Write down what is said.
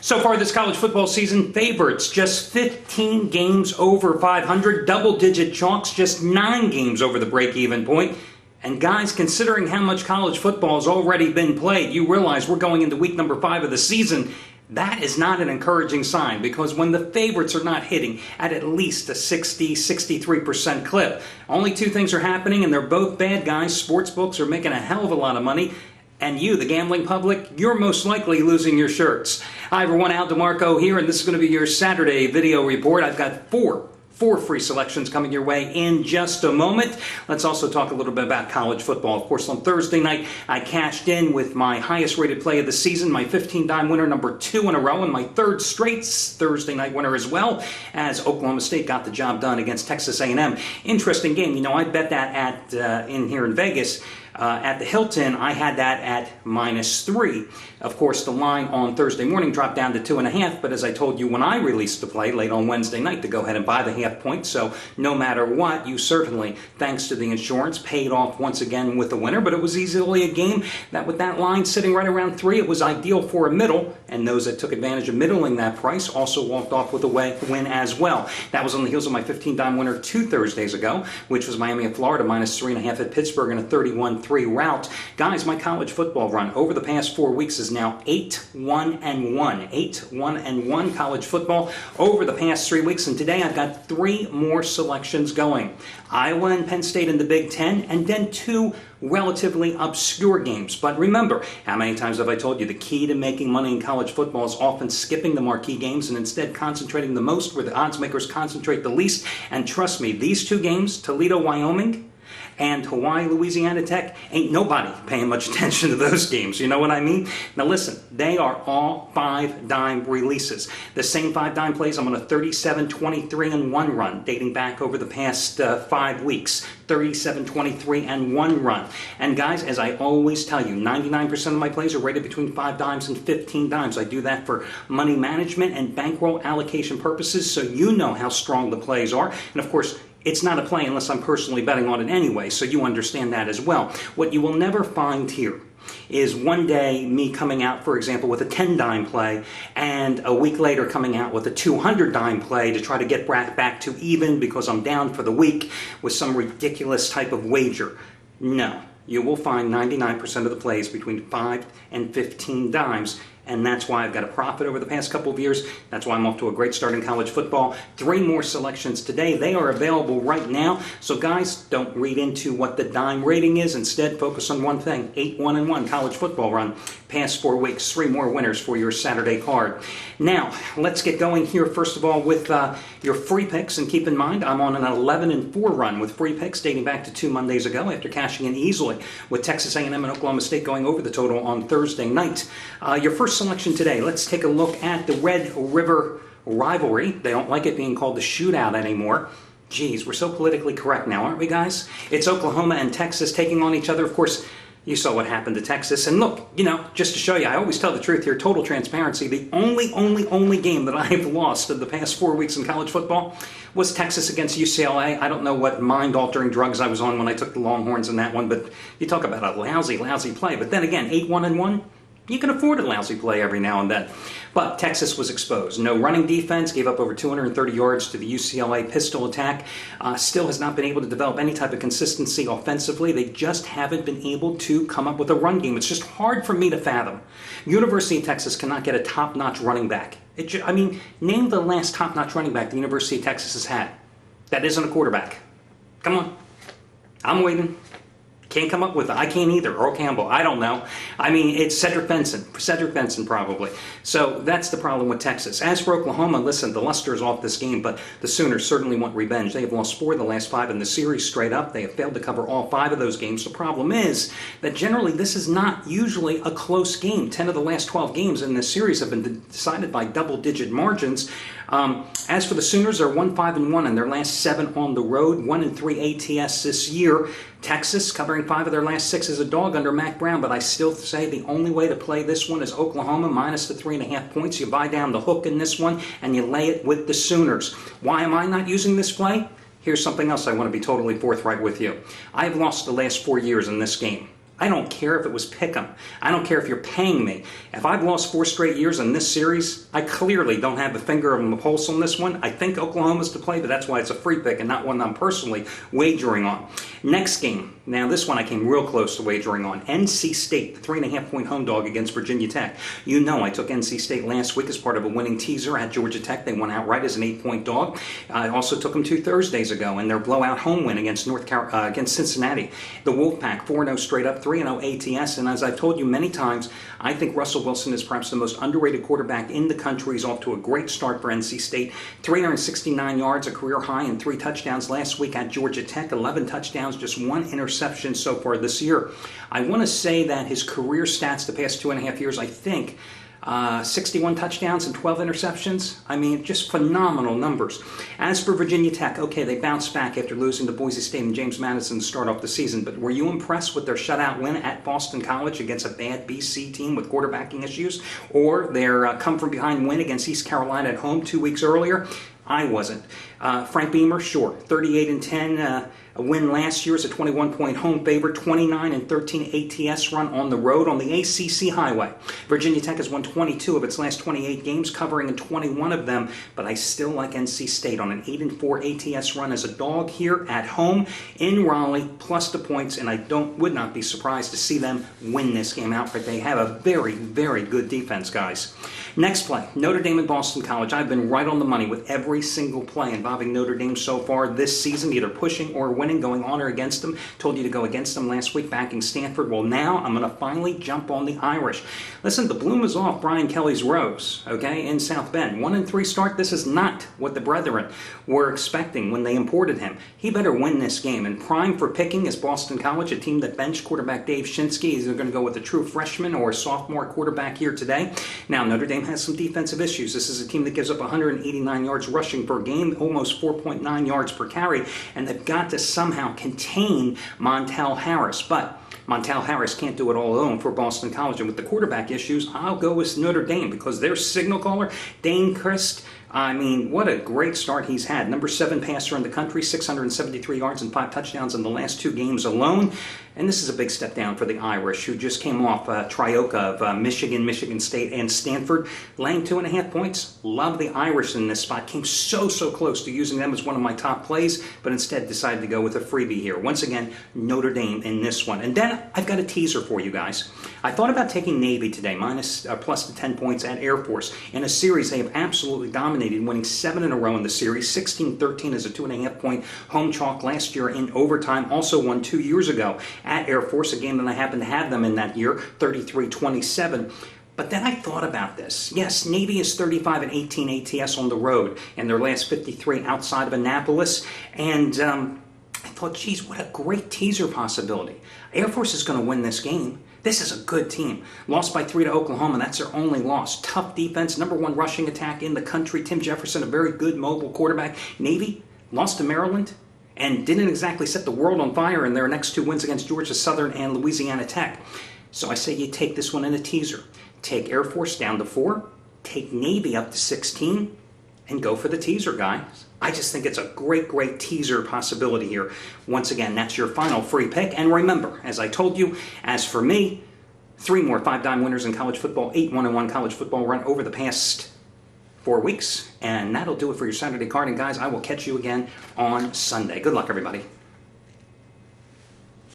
So far this college football season, favorites just 15 games over 500, double-digit chalks just 9 games over the break-even point. And guys, considering how much college football has already been played, you realize we're going into week number 5 of the season. That is not an encouraging sign, because when the favorites are not hitting at least a 60-63% clip, only two things are happening, and they're both bad, guys. Sportsbooks are making a hell of a lot of money. And you, the gambling public, you're most likely losing your shirts. Hi everyone, Al DeMarco here, and this is going to be your Saturday video report. I've got four free selections coming your way in just a moment. Let's also talk a little bit about college football. Of course, on Thursday night, I cashed in with my highest rated play of the season, my 15-dime winner, number 2 in a row, and my third straight Thursday night winner as well, as Oklahoma State got the job done against Texas A&M. Interesting game. You know, I bet that at in here in Vegas. At the Hilton, I had that at -3. Of course, the line on Thursday morning dropped down to 2.5, but as I told you when I released the play late on Wednesday night, to go ahead and buy the half point. So no matter what, you certainly, thanks to the insurance, paid off once again with the winner. But it was easily a game that, with that line sitting right around 3, it was ideal for a middle, and those that took advantage of middling that price also walked off with a win as well. That was on the heels of my 15-dime winner 2 Thursdays ago, which was Miami of Florida -3.5 at Pittsburgh in a 31-3 route. Guys, my college football run over the past 4 weeks is now 8-1-1. 8-1-1 college football over the past 3 weeks, and today I've got 3 more selections going. Iowa and Penn State in the Big Ten, and then 2 relatively obscure games. But remember, how many times have I told you the key to making money in college football is often skipping the marquee games and instead concentrating the most where the odds makers concentrate the least. And trust me, these 2 games, Toledo, Wyoming, and Hawaii, Louisiana Tech, ain't nobody paying much attention to those games. You know what I mean? Now listen, they are all 5-dime releases. The same 5-dime plays. I'm on a 37-23-1 run, dating back over the past 5 weeks. 37-23-1 run. And guys, as I always tell you, 99% of my plays are rated between 5 dimes and 15 dimes. I do that for money management and bankroll allocation purposes, so you know how strong the plays are. And of course, it's not a play unless I'm personally betting on it anyway, so you understand that as well. What you will never find here is one day me coming out, for example, with a 10-dime play, and a week later coming out with a 200-dime play to try to get back to even because I'm down for the week with some ridiculous type of wager. No. You will find 99% of the plays between 5 and 15 dimes, and that's why I've got a profit over the past couple of years. That's why I'm off to a great start in college football. 3 more selections today. They are available right now. So guys, don't read into what the dime rating is. Instead, focus on one thing. 8-1-1 college football run. Past 4 weeks, 3 more winners for your Saturday card. Now, let's get going here, first of all, with your free picks. And keep in mind, I'm on an 11-4 run with free picks dating back to 2 Mondays ago after cashing in easily with Texas A&M and Oklahoma State going over the total on Thursday night. Your first selection today, let's take a look at the Red River rivalry. They don't like it being called the shootout anymore. Geez, we're so politically correct now, aren't we, guys? It's Oklahoma and Texas taking on each other. Of course, you saw what happened to Texas. And look, you know, just to show you, I always tell the truth here, total transparency. The only game that I've lost in the past 4 weeks in college football was Texas against UCLA. I don't know what mind-altering drugs I was on when I took the Longhorns in that one, but you talk about a lousy play. But then again, 8-1-1. You can afford a lousy play every now and then. But Texas was exposed. No running defense, gave up over 230 yards to the UCLA pistol attack. Still has not been able to develop any type of consistency offensively. They just haven't been able to come up with a run game. It's just hard for me to fathom. University of Texas cannot get a top-notch running back. I mean, name the last top-notch running back the University of Texas has had. That isn't a quarterback. Come on. I'm waiting. Can't come up with it. I can't either. Earl Campbell. I don't know. I mean, it's Cedric Benson. Cedric Benson, probably. So that's the problem with Texas. As for Oklahoma, listen, the luster is off this game, but the Sooners certainly want revenge. They have lost 4 of the last 5 in the series straight up. They have failed to cover all 5 of those games. The problem is that generally this is not usually a close game. 10 of the last 12 games in this series have been decided by double-digit margins. As for the Sooners, they're 1-5-1 in their last 7 on the road, 1-3 ATS this year. Texas covering 5 of their last 6 as a dog under Mack Brown, but I still say the only way to play this one is Oklahoma minus the 3.5 points. You buy down the hook in this one and you lay it with the Sooners. Why am I not using this play? Here's something else I want to be totally forthright with you. I have lost the last 4 years in this game. I don't care if it was pick'em. I don't care if you're paying me. If I've lost 4 straight years in this series, I clearly don't have a finger on the pulse on this one. I think Oklahoma's to play, but that's why it's a free pick and not one I'm personally wagering on. Next game. Now, this one I came real close to wagering on. NC State, the 3.5-point home dog against Virginia Tech. You know I took NC State last week as part of a winning teaser at Georgia Tech. They won outright as an 8-point dog. I also took them 2 Thursdays ago in their blowout home win against against Cincinnati. The Wolfpack, 4-0 straight up, 3-0 ATS. And as I've told you many times, I think Russell Wilson is perhaps the most underrated quarterback in the country. He's off to a great start for NC State. 369 yards, a career high, and 3 touchdowns last week at Georgia Tech. 11 touchdowns, just 1 interception so far this year. I want to say that his career stats the past 2.5 years, I think, 61 touchdowns and 12 interceptions. I mean, just phenomenal numbers. As for Virginia Tech, okay, they bounced back after losing to Boise State and James Madison to start off the season, but were you impressed with their shutout win at Boston College against a bad BC team with quarterbacking issues, or their come-from-behind win against East Carolina at home 2 weeks earlier? I wasn't. Frank Beamer, sure, 38-10. A win last year as a 21-point home favorite, 29-13 ATS run on the road on the ACC highway. Virginia Tech has won 22 of its last 28 games, covering in 21 of them, but I still like NC State on an 8-4 ATS run as a dog here at home in Raleigh, plus the points, and I would not be surprised to see them win this game outright. They have a very, very good defense, guys. Next play, Notre Dame and Boston College. I've been right on the money with every single play involving Notre Dame so far this season, either pushing or winning, going on or against them. Told you to go against them last week, backing Stanford. Well, now I'm going to finally jump on the Irish. Listen, the bloom is off Brian Kelly's rose, okay, in South Bend. 1-3 start. This is not what the brethren were expecting when they imported him. He better win this game. And prime for picking is Boston College, a team that benched quarterback Dave Shinsky. Is going to go with a true freshman or a sophomore quarterback here today. Now, Notre Dame has some defensive issues. This is a team that gives up 189 yards rushing per game, almost 4.9 yards per carry, and they've got to somehow contain Montel Harris. But Montel Harris can't do it all alone for Boston College. And with the quarterback issues, I'll go with Notre Dame because their signal caller, Dane Christ, I mean, what a great start he's had. Number 7 passer in the country, 673 yards and 5 touchdowns in the last 2 games alone. And this is a big step down for the Irish, who just came off Trioka of Michigan State, and Stanford, laying 2.5 points. Love the Irish in this spot. Came so close to using them as one of my top plays, but instead decided to go with a freebie here. Once again, Notre Dame in this one. And then I've got a teaser for you guys. I thought about taking Navy today, plus the 10 points at Air Force. In a series they have absolutely dominated, winning 7 in a row in the series. 16-13 as a 2.5-point home chalk last year in overtime. Also won 2 years ago at Air Force, a game that I happened to have them in that year, 33-27. But then I thought about this. Yes, Navy is 35-18 ATS on the road in their last 53 outside of Annapolis. And I thought, geez, what a great teaser possibility. Air Force is going to win this game. This is a good team. Lost by 3 to Oklahoma. That's their only loss. Tough defense, number 1 rushing attack in the country. Tim Jefferson, a very good mobile quarterback. Navy lost to Maryland and didn't exactly set the world on fire in their next 2 wins against Georgia Southern and Louisiana Tech. So I say you take this one in a teaser. Take Air Force down to 4, take Navy up to 16, and go for the teaser, guys. I just think it's a great teaser possibility here. Once again, that's your final free pick. And remember, as I told you, as for me, 3 more 5-dime winners in college football, 8 1-1 college football run over the past 4 weeks. And that'll do it for your Saturday card. And guys, I will catch you again on Sunday. Good luck, everybody.